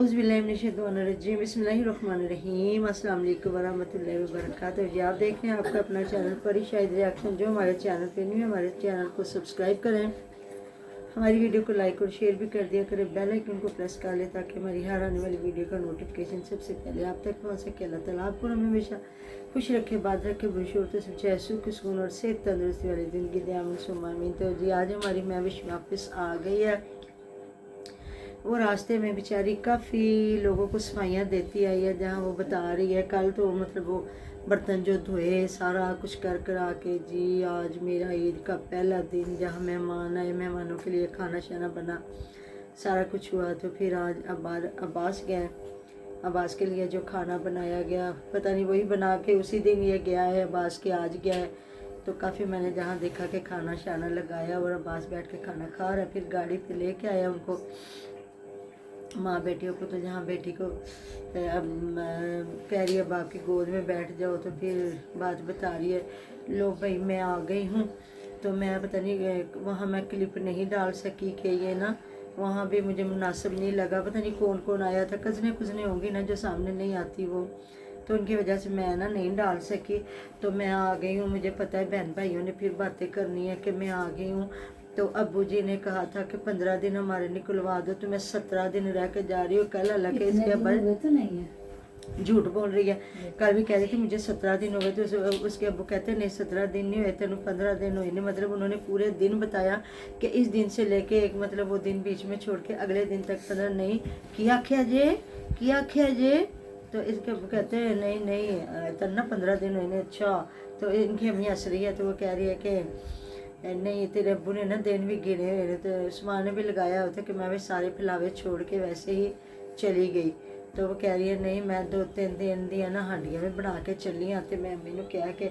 बिस्मिल्लाहिर्रहमानिर्रहीम अस्सलाम वालेकुम वरहमतुल्लाहि वबरकातुहू। जी आप देख रहे हैं आपका अपना चैनल परी शाहिद रिएक्शन। जो हमारे चैनल पे नहीं है हमारे चैनल को सब्सक्राइब करें, हमारी वीडियो को लाइक और शेयर भी कर दिया करें, बेल आइकन को प्रेस कर लें ताकि हमारी हर आने वाली वीडियो का नोटिफिकेशन सबसे पहले आप तक पहुँच सके। अल्लाह ताला आपको हमेशा खुश रखे, बात रखे, बुशूर तो सच्चाई, सुख सुकून और सेहत तंदुरुस्ती वाली ज़िंदगी दे, आमीन सुम्मा आमीन। तो जी आज हमारी महविश वापस आ गई है। वो रास्ते में बेचारी काफ़ी लोगों को सफाइयाँ देती आई है, जहाँ वो बता रही है कल तो मतलब वो बर्तन जो धोए सारा कुछ कर आके जी आज मेरा ईद का पहला दिन, जहाँ मेहमान आए मेहमानों के लिए खाना शाना बना सारा कुछ हुआ। तो फिर आज अब्बास गए, अब्बास के लिए जो खाना बनाया गया पता नहीं वही बना के उसी दिन ये गया है, अब्बास के आज गया है। तो काफ़ी मैंने जहाँ देखा कि खाना शाना लगाया और अब्बास बैठ के खाना खा रहा है। फिर गाड़ी पे लेके आया उनको, माँ बेटियों को। तो जहाँ बेटी को अब कह रही है बाप की गोद में बैठ जाओ, तो फिर बात बता रही है लो भाई मैं आ गई हूँ। तो मैं पता नहीं वहाँ मैं क्लिप नहीं डाल सकी कि ये ना वहाँ भी मुझे मुनासिब नहीं लगा, पता नहीं कौन कौन आया था, कज़ने कुज़ने होंगी ना जो सामने नहीं आती वो, तो उनकी वजह से मैं ना नहीं डाल सकी। तो मैं आ गई हूँ, मुझे पता है बहन भाइयों ने फिर बातें करनी है कि मैं आ गई हूँ। तो अब्बू जी ने कहा था कि 15 दिन हमारे निकलवा दो, तो मैं 17 दिन रह के जा रही हूँ। कल हालांकि इसके अब्बा तो नहीं है, झूठ बोल रही है, कल भी कह रही थी मुझे 17 दिन हो गए। तो उसके अब्बू कहते नहीं 17 दिन नहीं हुए तेन 15 दिन हुए नहीं। मतलब उन्होंने पूरे दिन बताया कि इस दिन से लेके एक मतलब वो दिन बीच में छोड़ के अगले दिन तक 15 नहीं किया आख्या जे। तो इसके अब्बू कहते हैं नहीं तब ना 15 दिन हुए नहीं। अच्छा, तो इनकी अम्मी हंस रही है, तो वो कह रही है कि नहीं तेरे अब्बू ने ना दिन भी गिने हुए, तो उस्मान ने भी लगाया होता कि मैं भी सारे फिलावे छोड़ के वैसे ही चली गई। तो वो कह रही है नहीं मैं 2-3 दिन दी ना हांडियां भी बना के चली हाँ। तो मैं अम्मी ने कहा कि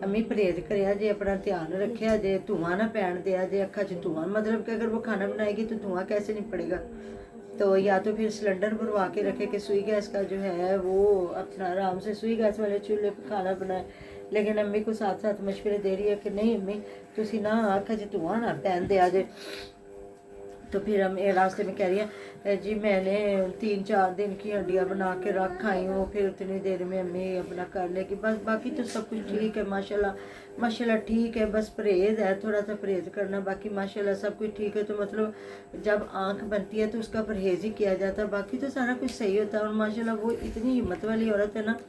अम्मी परहेज करिया जे, अपना ध्यान रखिया जे, धुआं ना पैन दिया जे अखा च धुआं, मतलब कि अगर वो खाना बनाएगी तो धुआं कैसे नहीं पड़ेगा। तो या तो फिर सिलेंडर भरवा के रखे कि सुई गैस का जो है वो अपना आराम से सुई गैस वाले चूल्हे पर खाना बनाए। लेकिन अम्मी को साथ साथ मशवरे दे रही है कि नहीं अम्मी तुसी ना अखा च धुआं ना पैन दिया जे। तो फिर हम रास्ते में कह रही है जी मैंने 3-4 दिन की हड्डियाँ बना के रख आई हूँ, फिर उतनी देर में अम्मी अपना कर लेगी बस। बाकी तो सब कुछ ठीक है माशाल्लाह ठीक है, बस परहेज़ है, थोड़ा सा परहेज़ करना, बाकी माशाल्लाह सब कुछ ठीक है। तो मतलब जब आँख बनती है तो उसका परहेज़ ही किया जाता है, बाकी तो सारा कुछ सही होता है। और माशाल्लाह वो इतनी हिम्मत वाली औरत है ना,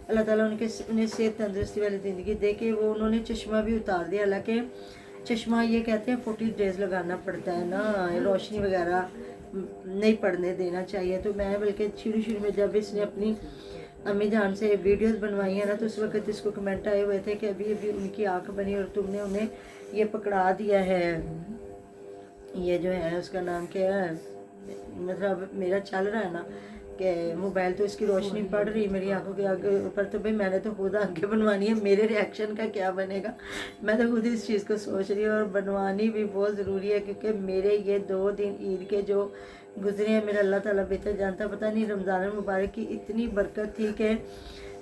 अल्लाह ताला उन्हें सेहत तंदुरुस्ती वाली ज़िंदगी दे के वो उन्होंने चश्मा भी उतार दिया। हालांकि चश्मा ये कहते हैं 40 डेज़ लगाना पड़ता है ना, रोशनी वगैरह नहीं पड़ने देना चाहिए। तो मैं बल्कि शुरू में जब इसने अपनी अम्मी जान से वीडियोस बनवाई है ना, तो उस वक्त इसको कमेंट आए हुए थे कि अभी उनकी आंख बनी और तुमने उन्हें ये पकड़ा दिया है, ये जो है उसका नाम क्या है, मतलब मेरा चल रहा है ना कि मोबाइल तो इसकी रोशनी पड़ रही मेरी आंखों के आगे ऊपर। तो भाई मैंने तो खुद आंखें बनवानी है, मेरे रिएक्शन का क्या बनेगा, मैं तो खुद इस चीज़ को सोच रही हूँ। और बनवानी भी बहुत ज़रूरी है क्योंकि मेरे ये 2 दिन ईद के जो गुजरे हैं मेरा अल्लाह ताला बेहतर जानता। पता नहीं रमज़ान मुबारक की इतनी बरकत थी कि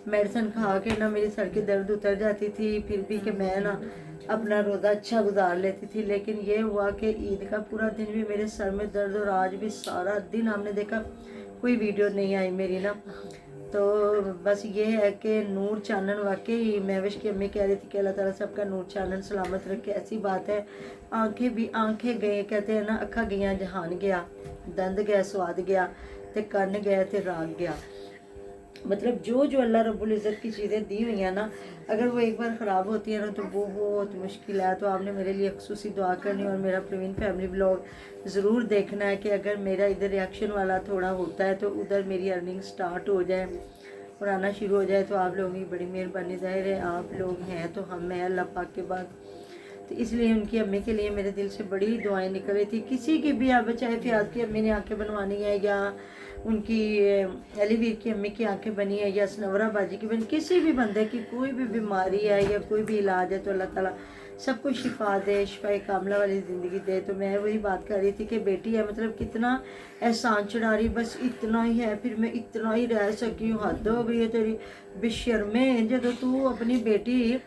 मेडिसिन खा के ना मेरी सर की दर्द उतर जाती थी, फिर भी कि मैं ना अपना रोज़ा अच्छा गुजार लेती थी। लेकिन ये हुआ कि ईद का पूरा दिन भी मेरे सर में दर्द, और आज भी सारा दिन हमने देखा कोई वीडियो नहीं आई मेरी ना। तो बस ये है कि नूर चानन वाकई महविश की अम्मी कह रही थी कि अल्लाह ताला सबका नूर चानन सलामत रखे। ऐसी बात है, आंखें गए कहते हैं ना, अखा गया जहान गया, दंद गया स्वाद गया, ते कन्न गया ते राग गया। मतलब जो अल्लाह रब्बुल इज़्ज़त की चीज़ें दी हुई हैं ना, अगर वो एक बार ख़राब होती है ना तो वो बहुत मुश्किल है। तो आपने मेरे लिए ख़ुसूसी दुआ करनी और मेरा प्रवीण फैमिली ब्लॉग ज़रूर देखना है कि अगर मेरा इधर रिएक्शन वाला थोड़ा होता है तो उधर मेरी अर्निंग स्टार्ट हो जाए और आना शुरू हो जाए। तो आप लोगों की बड़ी मेहरबानी, ज़ाहिर है आप लोग हैं तो हम हैं अल्लाह पाक के बाद। तो इसलिए उनकी अम्मी के लिए मेरे दिल से बड़ी दुआएं निकल रही थी। किसी की भी आप चाहे फ़ियाज़ की अम्मी ने आंखें बनवानी है, या उनकी अलीवीर की अम्मी की आंखें बनी है, या सनवरा बाजी की बनी, किसी भी बंदे की कोई भी बीमारी है या कोई भी इलाज है तो अल्लाह ताला सबको शिफा दे, शिफा कामला वाली ज़िंदगी दे। तो मैं वही बात कर रही थी कि बेटी है मतलब कितना एहसान चढ़ा रही, बस इतना ही है, फिर मैं इतना ही रह सकी हूँ, हद हो गई है तेरी बेशर्मे। जब तू अपनी बेटी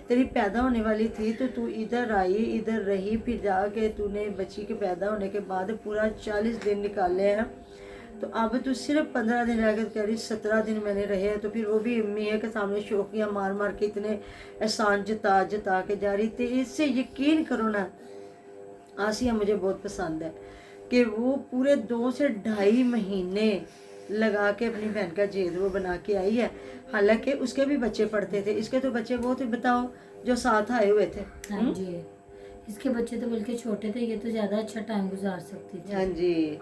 तेरी पैदा होने वाली थी तो तू इधर आई, इधर रही, फिर जाके तूने बच्ची के पैदा होने के बाद पूरा 40 दिन निकाले हैं तो अब तो सिर्फ 15 दिन रह गए, तो कह रही 17 दिन मैंने रहे हैं। तो फिर वो भी मियाँ के सामने शोकियाँ मार मार के इतने एहसान जता जता के जा रही थी। इससे यकीन करो ना, आसिया मुझे बहुत पसंद है कि वो पूरे 2 से ढाई महीने लगा के अपनी बहन का जेद वो बना के आई है। हालांकि उसके भी बच्चे पढ़ते थे, इसके तो बच्चे वो थे, बताओ, जो साथ आए हुए थे। हाँ जी, इसके बच्चे तो बल्कि छोटे थे, ये तो ज्यादा अच्छा टाइम गुजार सकती थी। हाँ जी।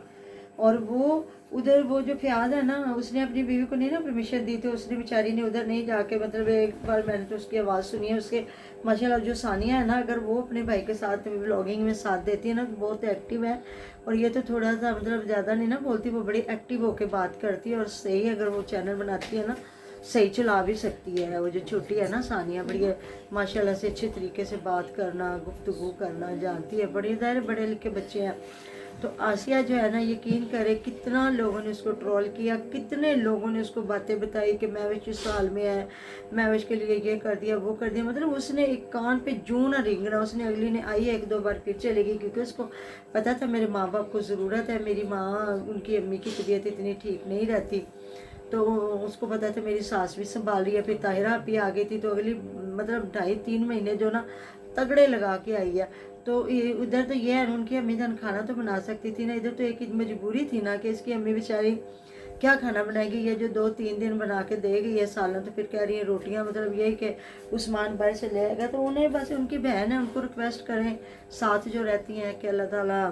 और वो उधर वो जो फयाज है ना, उसने अपनी बीवी को नहीं ना परमिशन दी, तो उसने बेचारी ने उधर नहीं जाके, मतलब एक बार मैंने तो उसकी आवाज़ सुनी है उसके, माशाल्लाह जो सानिया है ना, अगर वो अपने भाई के साथ व्लॉगिंग में साथ देती है ना, तो बहुत एक्टिव है। और ये तो थोड़ा सा मतलब ज़्यादा नहीं ना बोलती, वो बड़ी एक्टिव होकर बात करती है। और सही अगर वो चैनल बनाती है ना, सही चला भी सकती है। वो जो छोटी है ना सानिया, बड़ी माशाल्लाह से अच्छे तरीके से बात करना, गुफ्तगू करना जानती है, बड़े ज़ाहिर बड़े लिखे बच्चे हैं। तो आसिया जो है ना, यकीन करे कितना लोगों ने उसको ट्रोल किया, कितने लोगों ने उसको बातें बताई कि महविश इस साल में है, महविश के लिए ये कर दिया वो कर दिया। मतलब उसने एक कान पे जूं ना रेंगना, उसने अगली ने आई है 1-2 बार फिर चलेगी, क्योंकि उसको पता था मेरे माँ बाप को ज़रूरत है, मेरी माँ, उनकी अम्मी की तबीयत इतनी ठीक नहीं रहती, तो उसको पता था मेरी सास भी संभाल रही है। फिर ताहिरा भी आ गई थी, तो अगली मतलब 2.5-3 महीने जो ना तगड़े लगा के आई है। तो उधर तो ये है, उनकी अम्मी जान खाना तो बना सकती थी ना, इधर तो एक मजबूरी थी ना कि इसकी अम्मी बेचारी क्या खाना बनाएगी। ये जो 2-3 दिन बना के देगी ये सालन, तो फिर कह रही है रोटियां, मतलब यही कि उस्मान भाई से ले आएगा। तो उन्हें बस उनकी बहन है, उनको रिक्वेस्ट करें साथ जो रहती हैं कि अल्लाह ताला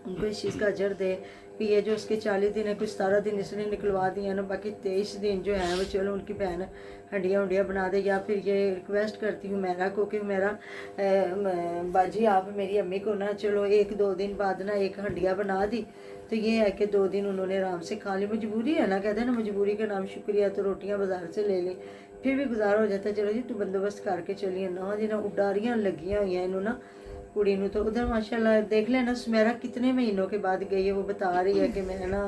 उनको इस चीज़ का अजर दे कि ये जो उसके 40 दिन है, कुछ 17 दिन इसने निकलवा दिया ना, बाकी 23 दिन जो है वो चलो उनकी बहन हंडियाँ उंडियाँ बना दे। या फिर ये रिक्वेस्ट करती हूँ मेरा को कि मेरा बाजी आप मेरी अम्मी को ना चलो 1-2 दिन बाद ना एक हंडिया बना दी, तो ये है कि 2 दिन उन्होंने आराम से खा ली। मजबूरी है ना, कहते हैं ना मजबूरी का नाम शुक्रिया, तो रोटियाँ बाजार से ले ली, फिर भी गुजारा हो जाता है। चलो जी तू बंदोबस्त करके चलिए ना जी, ना उडारियाँ लगियां हुई हैं इन्हों ना कुड़ी नू। तो उधर माशाल्लाह देख लेना सुमेरा कितने महीनों के बाद गई है, वो बता रही है कि मैं ना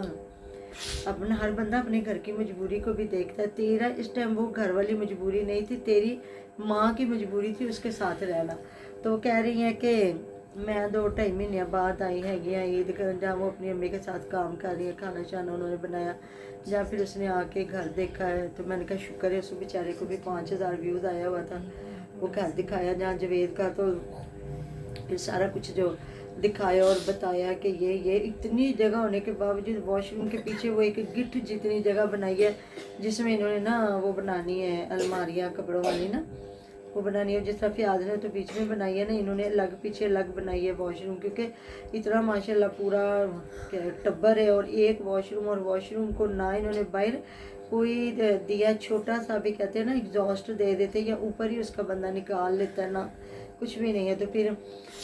अपना, हर बंदा अपने घर की मजबूरी को भी देखता है। तेरा इस टाइम वो घर वाली मजबूरी नहीं थी, तेरी माँ की मजबूरी थी उसके साथ रहना। तो कह रही है कि मैं 2-2.5 महीने बाद आई हैगी ईद कर, जहाँ वो अपनी अम्मी के साथ काम कर रही है, खाना शाना उन्होंने बनाया, जहाँ फिर उसने आके घर देखा है। तो मैंने कहा शुक्र है, उस बेचारे को भी 5000 व्यूज़ आया हुआ था, वो घर दिखाया जहाँ जवेद का, तो फिर सारा कुछ जो दिखाया और बताया कि ये इतनी जगह होने के बावजूद वॉशरूम के पीछे वो एक गिट्ठ जितनी जगह बनाई है, जिसमें इन्होंने ना वो बनानी है अलमारियाँ कपड़ों वाली ना, वो बनानी है। जिस तरह फयाज ने तो बीच में बनाई है ना, इन्होंने अलग पीछे अलग बनाई है वॉशरूम, क्योंकि इतना माशाल्लाह पूरा टब्बर है और एक वॉशरूम, और वॉशरूम को ना इन्होंने बाहर कोई दिया छोटा सा भी, कहते हैं ना एग्जॉस्ट दे देते, या ऊपर ही उसका बंदा निकाल लेता है ना, कुछ भी नहीं है। तो फिर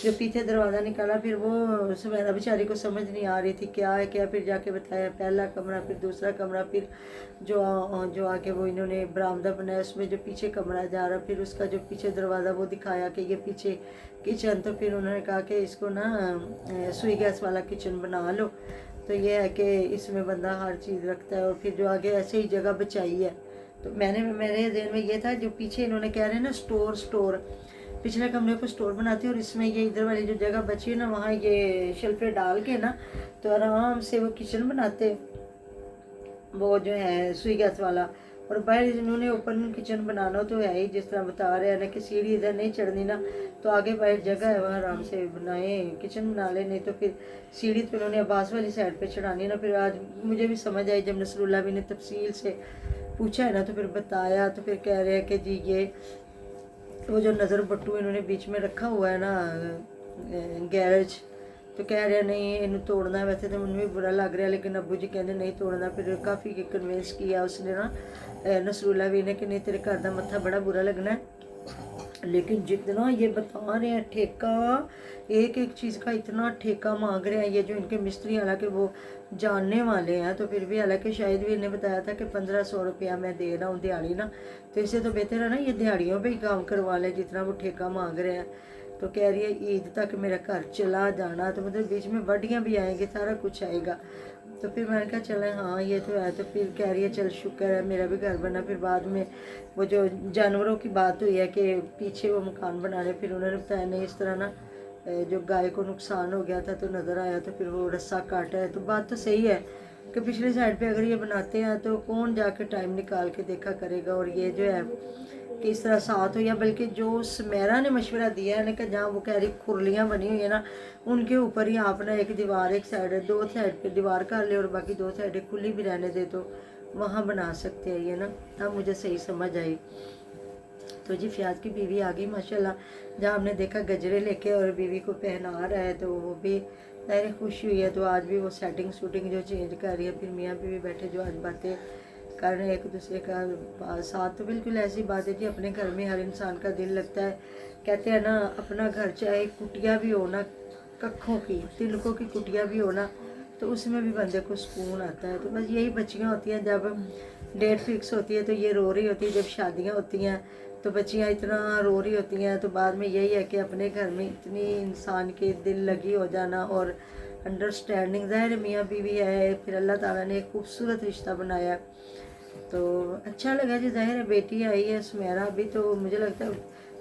जो पीछे दरवाज़ा निकाला, फिर वो सुमेरा बेचारी को समझ नहीं आ रही थी क्या है क्या, फिर जाके बताया पहला कमरा, फिर दूसरा कमरा, फिर जो आके वो इन्होंने बरामदा बनाया, उसमें जो पीछे कमरा जा रहा, फिर उसका जो पीछे दरवाज़ा वो दिखाया कि ये पीछे किचन। तो फिर उन्होंने कहा कि इसको ना सुई गैस वाला किचन बना लो, तो ये है कि इसमें बंदा हर चीज़ रखता है। और फिर जो आगे ऐसे ही जगह बचाई है, तो मेरे ज़हन में ये था, जो पीछे इन्होंने कह रहे हैं ना स्टोर, पिछले कमरे को स्टोर बनाते हैं, और इसमें ये इधर वाली जो जगह बची है ना, वहाँ ये शेल्फे डाल के ना, तो आराम से वो किचन बनाते, वो जो है सुई गैस वाला। और बाहर इन्होंने ओपन किचन बनाना तो है ही, जिस तरह बता रहे हैं ना कि सीढ़ी इधर नहीं चढ़नी ना, तो आगे बाहर जगह है, वहाँ आराम से बनाए किचन बना ले, नहीं तो फिर सीढ़ी तो इन्होंने अब्बास वाली साइड पे चढ़ानी ना। फिर आज मुझे भी समझ आई जब नसरुल्लाह भी ने तफसील से पूछा है ना, तो फिर बताया। तो फिर कह रहे हैं कि जी ये वो जो नज़र बट्टू इन्होंने बीच में रखा हुआ है ना गैरेज, तो कह रहे नहीं इन्हें तोड़ना। वैसे तो मुझे भी बुरा लग रहा है, लेकिन अब्बू जी कहते नहीं तोड़ना। फिर काफ़ी कन्विंस किया उसने ना नसरुल्ला भी ने कि नहीं तेरे घर का मत्था बड़ा बुरा लगना है, लेकिन जितना ये बता रहे हैं ठेका, एक एक चीज़ का इतना ठेका मांग रहे हैं ये जो इनके मिस्त्री, हालांकि वो जानने वाले हैं, तो फिर भी, हालांकि शायद भी इन्हें बताया था कि 1500 रुपया मैं दे रहा हूँ दिहाड़ी ना, तो इससे तो बेहतर है ना ये दिहाड़ियों पे ही काम करवा लें जितना वो ठेका मांग रहे हैं। तो कह रही है ईद तक मेरा घर चला जाना, तो मतलब बीच में वड्डियाँ भी आएंगी, सारा कुछ आएगा। तो फिर मैंने कहा चले हाँ ये तो है। तो फिर कह रही है चल शुक्र है मेरा भी घर बना। फिर बाद में वो जो जानवरों की बात हुई है कि पीछे वो मकान बनाने, फिर उन्होंने बताया नहीं इस तरह ना जो गाय को नुकसान हो गया था तो नज़र आया, तो फिर वो रस्सा काटा है। तो बात तो सही है, कि पिछली साइड पे अगर ये बनाते हैं तो कौन जाके टाइम निकाल के देखा करेगा। और ये जो है कि इस तरह साथ हो, या बल्कि जो सुमेरा ने मशवरा दिया है ना कि जहाँ वो कह रही खुरलियाँ बनी हुई है ना, उनके ऊपर ही आप ना एक दीवार, एक साइड, दो साइड पे दीवार कर ले और बाकी दो साइडें खुली भी रहने दे, तो वहाँ बना सकते हैं ये ना। अब मुझे सही समझ आई। तो जी फयाज की बीवी आ गई माशाल्लाह, जहाँ हमने देखा गजरे लेके और बीवी को पहना रहा है, तो वो भी ज़ाहिर खुशी हुई है। तो आज भी वो सेटिंग शूटिंग जो चेंज कर रही है, फिर मियाँ बीवी बैठे जो आज बातें कर रहे हैं एक दूसरे का साथ। तो बिल्कुल ऐसी बात है कि अपने घर में हर इंसान का दिल लगता है। कहते हैं ना, अपना घर चाहे कुटिया भी हो ना, कखों की तिलकों की कुटिया भी हो ना, तो उसमें भी बंदे को सुकून आता है। तो बस यही बच्चियाँ होती हैं, जब डेट फिक्स होती है तो ये रो रही होती है, जब शादियाँ होती हैं तो बच्चियाँ इतना रो रही होती हैं। तो बाद में यही है कि अपने घर में इतनी इंसान के दिल लगी हो जाना और अंडरस्टैंडिंग, ज़ाहिर मियाँ बीवी है, फिर अल्लाह ताला ने एक खूबसूरत रिश्ता बनाया, तो अच्छा लगा जी। ज़ाहिर है बेटी आई है सुमेरा भी, तो मुझे लगता है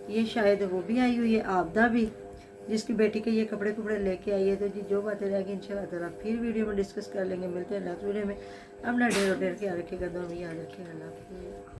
ये शायद वो भी आई हुई है, आबदा भी, जिसकी बेटी के ये कपड़े कुपड़े लेके आई है। तो जी जो बातें रहेंगी इंशाल्लाह ताला फिर वीडियो में डिस्कस कर लेंगे। मिलते हैं नेक्स्ट वीडियो में। अपना ढेर ख्याल रखिएगा, दुआ में याद रखिएगा। अल्लाह हाफ़िज़।